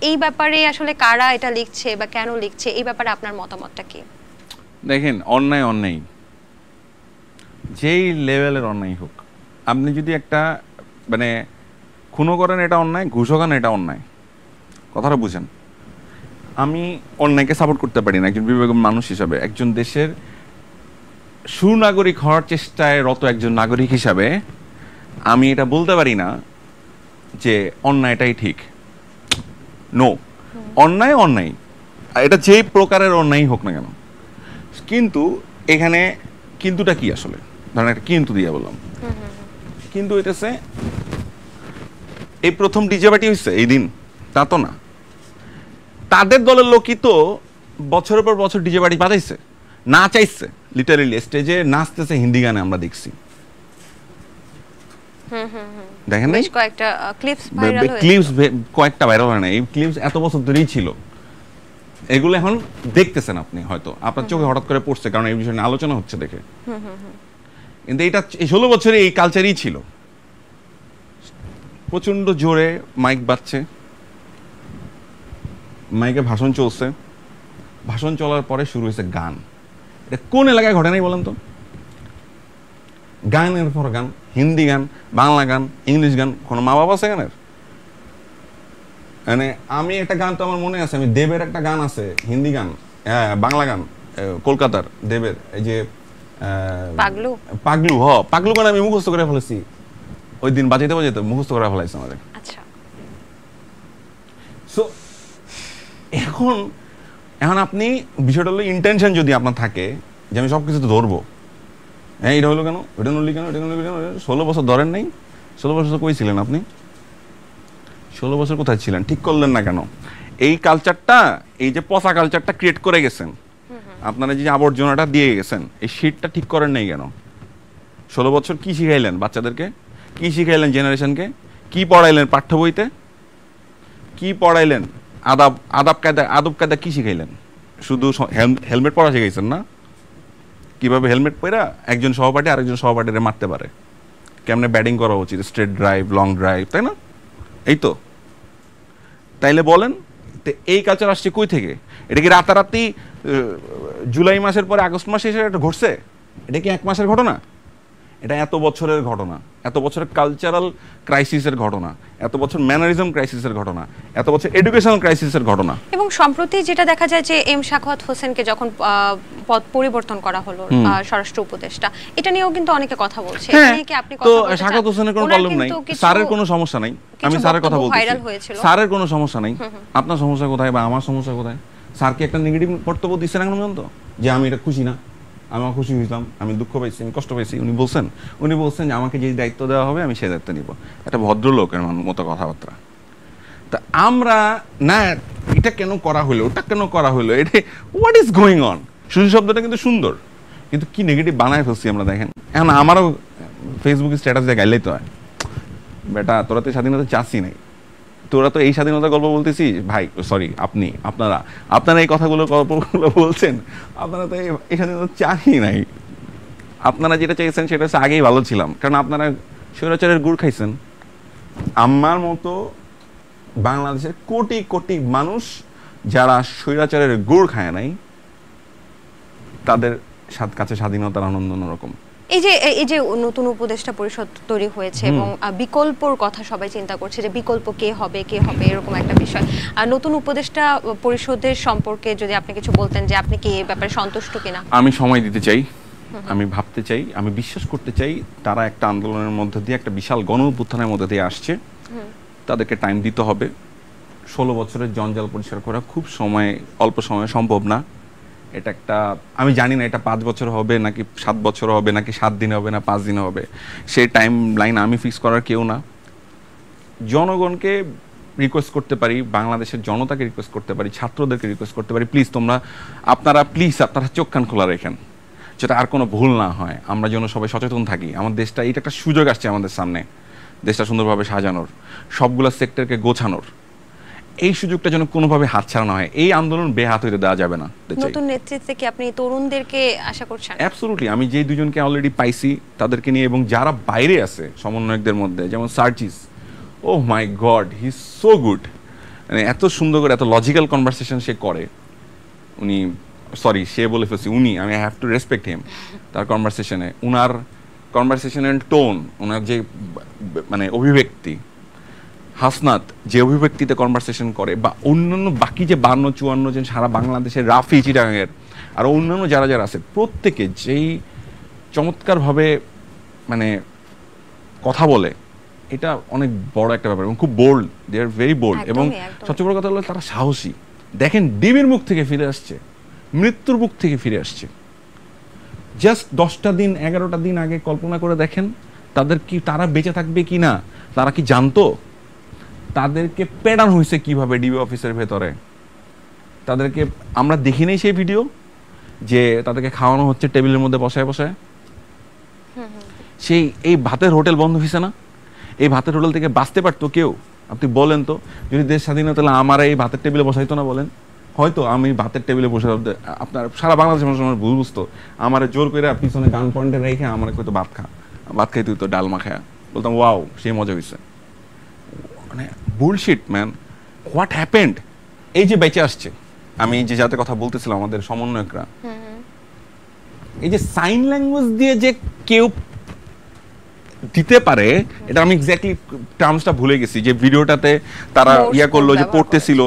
এই ব্যাপারে আসলে কারা এটা লিখছে বা কেন লিখছে, এই ব্যাপারে আপনার মতামতটা কি? দেখেন, অন্যায় অন্যায়, যেই লেভেলের অন্যায় হোক, আপনি যদি একটা মানে খুনও করেন এটা অন্যায়, ঘুষও খান এটা অন্যায়, কথাটা বুঝেন। আমি অন্যায়কে সাপোর্ট করতে পারি না একজন বিবেকী মানুষ হিসাবে। একজন দেশের সুনাগরিক হওয়ার চেষ্টায় রত একজন নাগরিক হিসাবে আমি এটা বলতে পারি না যে অন্যায়টাই ঠিক। নো, অন্যায় অন্যায়, এটা যেই প্রকারের অন্যায় হোক না কেন। কিন্তু এখানে কিন্তুটা কি আসলে, ধরেন একটা কিন্তু দিয়ে বললাম, কিন্তু এটাছে এই প্রথম ডিজে পার্টি হয়েছে এই দিন, তা তো না। তাদের দলের লোকই তো বছরের পর বছর ডিজে পার্টি বাজাইছে, না চাইছে, লিটারেলি স্টেজে নাচতেছে হিন্দি গানে, আমরা দেখছি। দেখেন নাই কয়েকটা ক্লিপস ভাইরাল হয়েছে, ক্লিপস কয়েকটা ভাইরাল হয় না, এই ক্লিপস এত বছর ধরেই ছিল। এগুলো এখন দেখতেছেন আপনি, হয়তো আপনার চোখে হঠাৎ করে পড়ছে কারণ এই বিষয়ে আলোচনা হচ্ছে দেখে। কিন্তু এটা এই 16 বছরে এই কালচারই ছিল। প্রচন্ড জোরে মাইক বাজছে, মাইকে ভাষণ চলছে, ভাষণ চলার পরে শুরু হয়েছে গান। এটা কোন এলাকায় ঘটে নাই বলেন তো? গানের পর গান, হিন্দি গান, বাংলা গান, ইংলিশ গান, কোনো মা বাবা আছে গানের? মানে আমি একটা গান তো আমার মনে আছে, আমি দেবের একটা গান আছে হিন্দি গান, বাংলা গান, কলকাতার দেবের, এই যে পাগলু পাগলু, পাগলু গান আমি মুখস্থ করে ফেলেছি ওই দিন, বাজাইতে বাজাইতে মুখস্থ করে ফেলাইছে আমাদের। আচ্ছা, সো এখন আপনি বিষয়টা হলো ইন্টেনশন যদি আপনার থাকে যে আমি সব কিছুতে ধরবো, হ্যাঁ এটা হলো কেন, ওটা নলি কেন, এটা নলি কেন, 16 বছর ধরেন নাই? 16 বছর কই ছিলেন আপনি? 16 বছর কোথায় ছিলেন? ঠিক করলেন না কেন? এই কালচারটা, এই যে পচা কালচারটা ক্রিয়েট করে গেছেন আপনারা, যে আবর্জনাটা দিয়ে গেছেন, এই শীটটা ঠিক করেন নাই কেন? 16 বছর কি শিখাইলেন বাচ্চাদেরকে? কি শিখাইলেন জেনারেশনকে? কি পড়াইলেন পাঠ্য বইতে? কি পড়াইলেন? আদব কায়দা কি শিখাইলেন? শুধু হেলমেট পরা শিখাইছেন না? কিভাবে হেলমেট পরা একজন সহপাঠী আরেকজন সহপাঠীরে মারতে পারে, কেমনে ব্যাটিং করা উচিত, স্ট্রেট ড্রাইভ, লং ড্রাইভ, তাই না? এই তো। তাইলে বলেন এই কালচার আসছে কই থেকে? এটা কি রাতারাতি জুলাই মাসের পরে আগস্ট মাসে এসে এটা ঘটছে? এটা কি 1 মাসের ঘটনা? এটা এত বছরের ঘটনা, এত বছরের কালচারাল ক্রাইসিসের ঘটনা, এত বছর ম্যানারিজম ক্রাইসিসের ঘটনা, এত বছর এডুকেশনাল ক্রাইসিসের ঘটনা। এবং সম্প্রতি যেটা দেখা যায় যে এম সাখাওয়াত হোসেনকে যখন পদ পরিবর্তন করা হলো স্বরাষ্ট্র উপদেষ্টা, এটা নিয়েও কিন্তু অনেকে কথা বলছে। এখানে কি আপনি কথা বলতে চান? তো সাখাওয়াত হোসেনের কোনো প্রবলেম নাই, স্যারের কোনো সমস্যা নাই, আমি স্যারের কথা বলতেছি, স্যারের কোনো সমস্যা নাই। আপনার সমস্যা কোথায় বা আমার সমস্যা কোথায়? স্যার কি একটা নেগেটিভ বক্তব্য দিচ্ছেন এখন পর্যন্ত যে আমি এটা খুশি না, আমি খুশি হইলাম, আমি দুঃখ পাইছি, আমি কষ্ট পাইছি? উনি বলছেন যে আমাকে যে দায়িত্ব দেওয়া হবে আমি সেই দায়িত্ব নিব। একটা ভদ্রলোকের মতো কথাবার্তা। তা আমরা না, এটা কেন করা হলো, ওটা কেন করা হলো, এটা হোয়াট ইজ গোয়িং অন? সুশীল শব্দটা কিন্তু সুন্দর, কিন্তু কি নেগেটিভ বানায় ফেলছি আমরা। দেখেন এখন আমারও ফেসবুকে স্ট্যাটাস দিয়ে গাইলেই তো হয়, বেটা তোরা তো স্বাধীনতা চাচ্ছি নাই, তোরা তো এই স্বাধীনতার গল্প বলতেছি ভাই, সরি আপনারা এই গল্পগুলো বলছেন, আপনারা তো এই স্বাধীনতা চাই নাই। আপনারা যেটা চাইছেন সেটা হচ্ছে আগেই ভালো ছিলাম, কারণ আপনারা স্বৈরাচারের গুড় খাইছেন। আমার মতো বাংলাদেশের কোটি কোটি মানুষ যারা স্বৈরাচারের গুড় খায় নাই, তাদের কাছে স্বাধীনতার আনন্দ অন্যরকম। এই যে নতুন উপদেষ্টা পরিষদ তৈরি হয়েছে এবং বিকল্পর কথা সবাই চিন্তা করছে যে বিকল্প কে হবে এরকম একটা বিষয়। নতুন উপদেষ্টা পরিষদের সম্পর্কে যদি আপনি কিছু বলতেন, যে আপনি কি এই ব্যাপারে সন্তুষ্ট কিনা? আমি সময় দিতে চাই, আমি ভাবতে চাই, আমি বিশ্বাস করতে চাই তারা একটা আন্দোলনের মধ্যে দিয়ে, একটা বিশাল গণ অভ্যুত্থানের মধ্যে দিয়ে আসছে, তাদেরকে টাইম দিতে হবে। 16 বছরের জঞ্জাল পরিষ্কার করা খুব অল্প সময়ে সম্ভব না। এটা একটা, আমি জানি না এটা 5 বছর হবে নাকি 7 বছর হবে নাকি 7 দিন হবে না 5 দিন হবে, সেই টাইম লাইন আমি ফিক্স করার কেউ না। জনগণকে রিকোয়েস্ট করতে পারি, বাংলাদেশের জনতাকে রিকোয়েস্ট করতে পারি, ছাত্রদেরকে রিকোয়েস্ট করতে পারি, প্লিজ আপনারা চোখ কান খোলা রেখেন, যেটা আর কোনো ভুল না হয়, আমরা যেন সবাই সচেতন থাকি। আমার দেশটা, এটা একটা সুযোগ আসছে আমাদের সামনে, দেশটা সুন্দরভাবে সাজানোর, সবগুলো সেক্টরকে গোছানোর। এই সুযোগটা যেন কোনোভাবে হাতছাড়া না হয়। এই আন্দোলন বেহাত হইতে দেওয়া যাবে না। নতুন নেতৃত্বে কি আপনি তরুণদেরকে আশা করছেন? অ্যাবসলিউটলি। আমি যে দুজনকে অলরেডি পাইছি তাদেরকে নিয়ে, এবং যারা বাইরে আছে সমন্বয়কদের মধ্যে, যেমন Sarjis, oh my god, he is so good. মানে এত সুন্দর করে এত লজিক্যাল কনভারসেশন সে করে, উনি সরি সে বলে ফেলছি উনি, আমি হ্যাভ টু রেসপেক্ট হিম। তার কনভারসেশনে উনার কনভারসেশনের টোন, ওনার যে মানে অভিব্যক্তি, হাসনাত যে অভিব্যক্তিতে কনভারসেশন করে, বা অন্যান্য বাকি যে 52-54 জন সারা বাংলাদেশের, রাফি চিটাগাংয়ের আর অন্যান্য যারা যারা আছে, প্রত্যেকে যেই চমৎকারভাবে মানে কথা বলে, এটা অনেক বড় একটা ব্যাপার এবং খুব bold, they are very bold. এবং সবচেয়ে বড় কথা হলো তারা সাহসী। দেখেন ডিবির মুখ থেকে ফিরে আসছে, মৃত্যুর মুখ থেকে ফিরে আসছে। জাস্ট 10টা দিন 11টা দিন আগে কল্পনা করে দেখেন তারা বেঁচে থাকবে কি না, তারা কি জানতো? তাদেরকে পেড়ানো হয়েছে কিভাবে ডিবি অফিসের ভেতরে, তাদেরকে আমরা দেখি নাই সেই ভিডিও, যে তাদেরকে খাওয়ানো হচ্ছে টেবিলের মধ্যে বসায় বসায়। সেই এই ভাতের হোটেল বন্ধ হয়েছে না, এই ভাতের হোটেল থেকে বাঁচতে পারতো কেউ? আপনি বলেন তো, যদি দেশ স্বাধীন হতো তাহলে আমার এই ভাতের টেবিলে বসাইতো না? বলেন, হয়তো আমি ভাতের টেবিলে বসে আপনার সারা বাংলাদেশের মানুষ আমার ভুল বুঝতো, আমার জোর করে পিছনে গান পয়েন্টে রেখে আমার হয়তো ভাত খাইতে হতো ডাল মাখায়া, বলতাম ওয়াও সেই মজা হয়েছে। মানে বুলশিট ম্যান, হোয়াট হ্যাপেন্ড? এই যে বেঁচে আসছে, আমি যে যাতে কথা বলতেছিলাম আমাদের সমন্বয়করা, এই যে সাইন ল্যাঙ্গুয়েজ দিয়ে যে কেউ দিতে পারে, এটা আমি এক্স্যাক্টলি টার্মসটা ভুলে গেছি, যে ভিডিওটাতে তারা ইয়া করলো যে পড়তেছিল